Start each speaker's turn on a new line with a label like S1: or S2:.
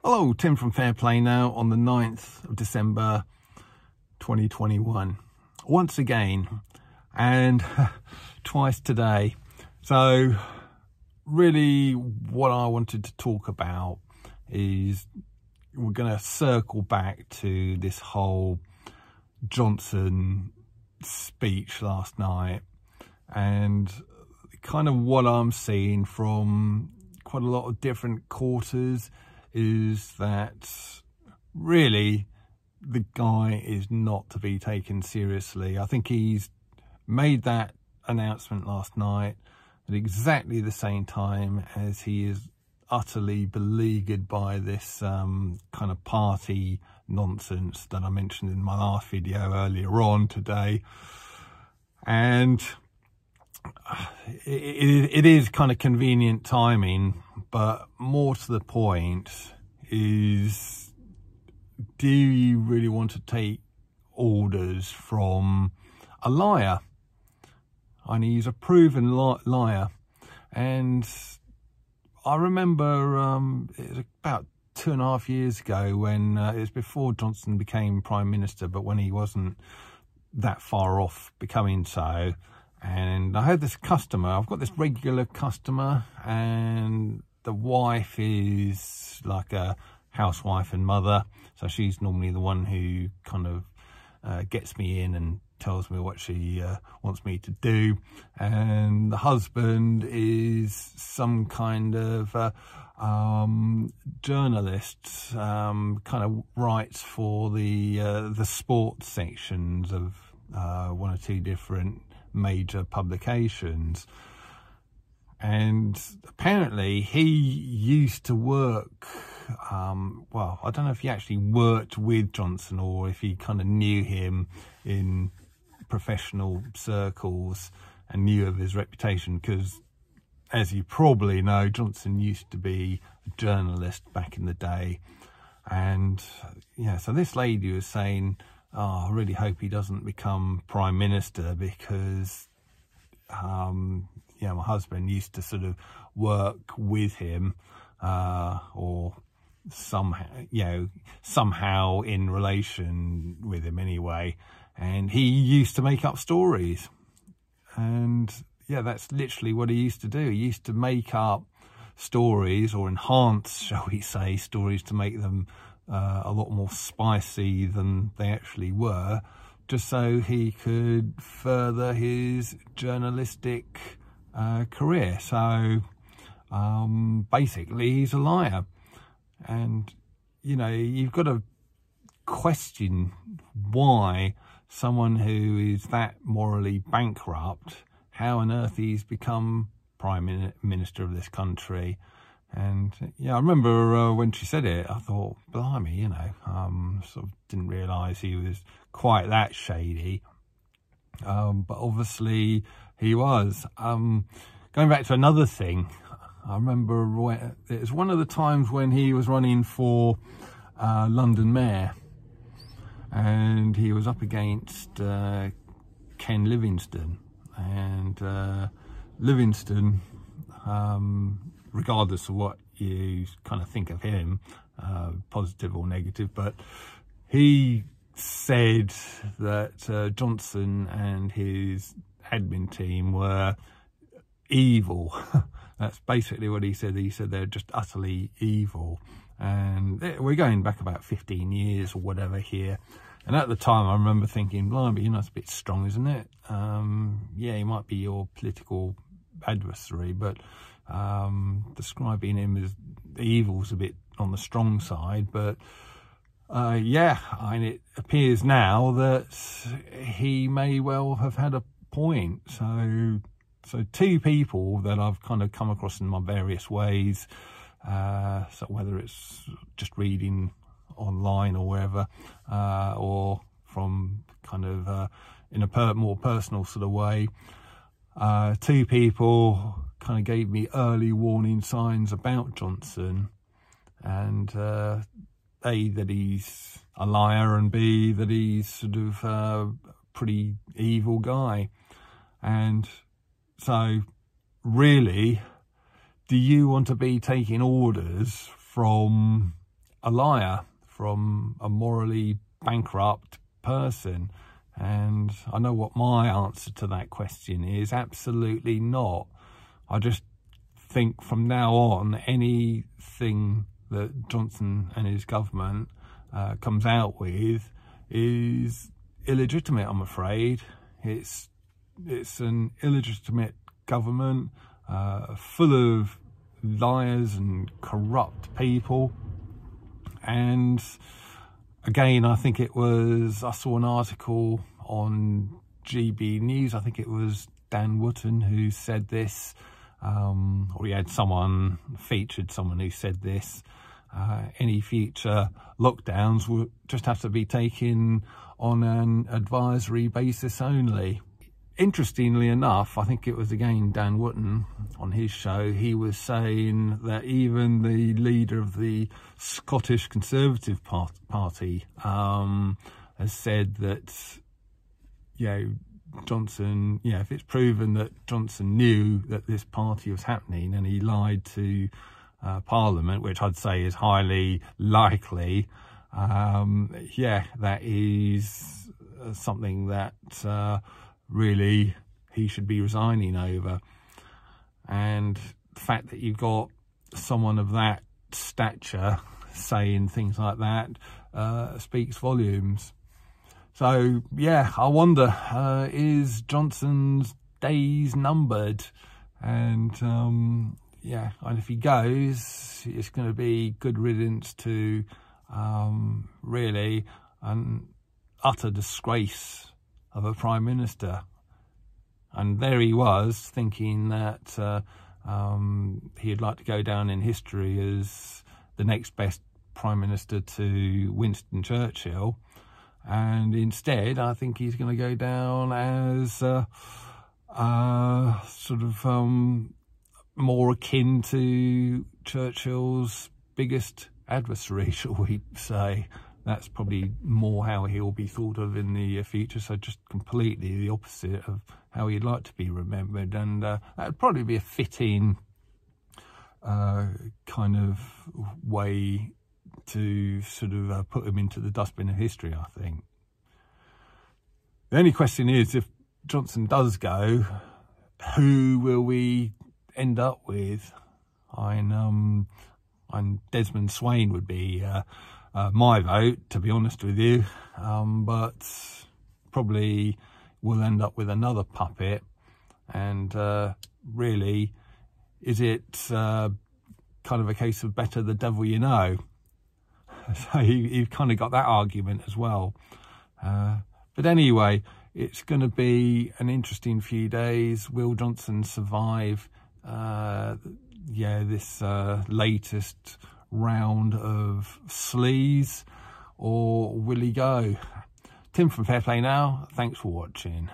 S1: Hello, Tim from Fair Play now on the 9th of December 2021. Once again, and twice today. So really what I wanted to talk about is we're going to circle back to this whole Johnson speech last night, and kind of what I'm seeing from quite a lot of different quarters is that really the guy is not to be taken seriously. I think he's made that announcement last night at exactly the same time as he is utterly beleaguered by this kind of party nonsense that I mentioned in my last video earlier on today. And it is kind of convenient timing, but more to the point is, do you really want to take orders from a liar? And he's a proven liar. And I remember it was about 2.5 years ago when it was before Johnson became Prime Minister, but when he wasn't that far off becoming so. And I had this customer, I've got this regular customer, and the wife is like a housewife and mother. So she's normally the one who kind of gets me in and tells me what she wants me to do. And the husband is some kind of journalist, kind of writes for the sports sections of one or two different major publications. And apparently he used to work, well, I don't know if he actually worked with Johnson or if he kind of knew him in professional circles and knew of his reputation, because as you probably know, Johnson used to be a journalist back in the day. And yeah, so this lady was saying, oh, I really hope he doesn't become Prime Minister, because my husband used to sort of work with him, or somehow in relation with him anyway, and he used to make up stories. And yeah, that's literally what he used to do. He used to make up stories, or enhance, shall we say, stories to make them a lot more spicy than they actually were, just so he could further his journalistic career. So basically he's a liar. And you've got to question why someone who is that morally bankrupt, how on earth he's become Prime Minister of this country. And yeah, I remember when she said it, I thought, blimey, sort of didn't realise he was quite that shady. But obviously he was. Going back to another thing, I remember it was one of the times when he was running for London Mayor, and he was up against Ken Livingstone. And Livingstone, regardless of what you kind of think of him, positive or negative, but he said that Johnson and his admin team were evil. That's basically what he said. He said they're just utterly evil. And we're going back about 15 years or whatever here. And at the time, I remember thinking, blimey, it's a bit strong, isn't it? Yeah, he might be your political adversary, but describing him as evil is a bit on the strong side. But yeah, it appears now that he may well have had a point. So two people that I've kind of come across in my various ways, so whether it's just reading online or wherever, or from kind of in a more personal sort of way, two people kind of gave me early warning signs about Johnson, and A, that he's a liar, and B, that he's sort of a pretty evil guy. And so really, do you want to be taking orders from a liar, from a morally bankrupt person? And I know what my answer to that question is: absolutely not. I just think from now on, anything that Johnson and his government comes out with is illegitimate, I'm afraid. It's an illegitimate government full of liars and corrupt people. And again, I think I saw an article on GB News, I think it was Dan Wootton who said this, or he had featured someone who said this. Any future lockdowns will just have to be taken on an advisory basis only. Interestingly enough, I think it was again Dan Wootton on his show, he was saying that even the leader of the Scottish Conservative Party has said that, Johnson, if it's proven that Johnson knew that this party was happening and he lied to Parliament, which I'd say is highly likely, that is something that really he should be resigning over. And the fact that you've got someone of that stature saying things like that speaks volumes. So I wonder, is Johnson's days numbered? And and if he goes, it's going to be good riddance to really an utter disgrace of a Prime Minister. And there he was, thinking that he'd like to go down in history as the next best Prime Minister to Winston Churchill. And instead, I think he's going to go down as more akin to Churchill's biggest adversary, shall we say. That's probably more how he'll be thought of in the future. So just completely the opposite of how he'd like to be remembered. And that would probably be a fitting kind of way to put him into the dustbin of history, I think. The only question is, if Johnson does go, who will we end up with? And Desmond Swayne would be my vote, to be honest with you, but probably we'll end up with another puppet. And really, is it kind of a case of better the devil you know? So you've kind of got that argument as well. But anyway, it's going to be an interesting few days. Will Johnson survive this latest round of sleaze, or will he go? Tim from Fair Play Now, thanks for watching.